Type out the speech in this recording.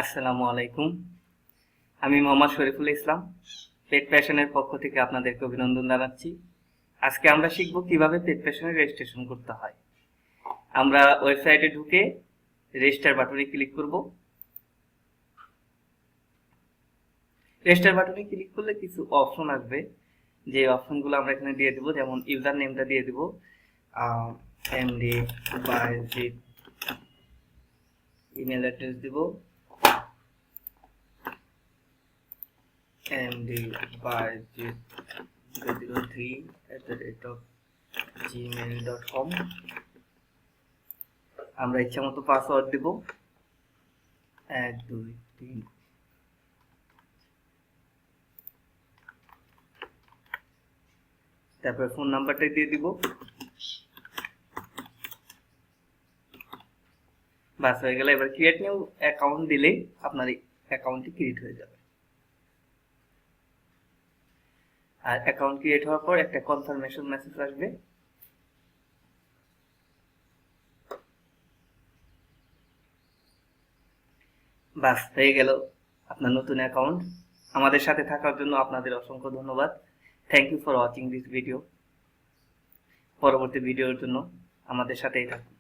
আসসালামু আলাইকুম। আমি মোহাম্মদ শরীফুল ইসলাম, পেট প্যাশনের পক্ষ থেকে আপনাদেরকে অভিনন্দন জানাচ্ছি। আজকে আমরা শিখব কিভাবে পেট প্যাশনের রেজিস্ট্রেশন করতে হয়। আমরা ওয়েবসাইটে ঢুকে রেজিস্টার বাটনে ক্লিক করব। রেজিস্টার বাটনে ক্লিক করলে কিছু অপশন আসবে, যে অপশনগুলো আমরা এখানে দিয়ে দেব। যেমন ইউজার নেমটা দিয়ে দেব এমডি বাইজিৎ, ইমেল অ্যাড্রেস দেব mdbyjit003@gmail.com। আমরা ইচ্ছা মতো পাসওয়ার্ড দেব 1 2 3। তারপর ফোন নাম্বারটা দিয়ে দিব। বাস হয়ে গেল। এবার ক্রিয়েট নিউ অ্যাকাউন্ট দিলেই আপনার অ্যাকাউন্টটি ক্রিয়েট হয়ে যাবে। আর অ্যাকাউন্ট ক্রিয়েট হওয়ার পর একটা কনফার্মেশন মেসেজ আসবে। বাস হয়ে গেল আপনার নতুন অ্যাকাউন্ট। আমাদের সাথে থাকার জন্য আপনাদের অসংখ্য ধন্যবাদ। Thank you for watching this video. পরবর্তী ভিডিওর জন্য আমাদের সাথেই থাকুন।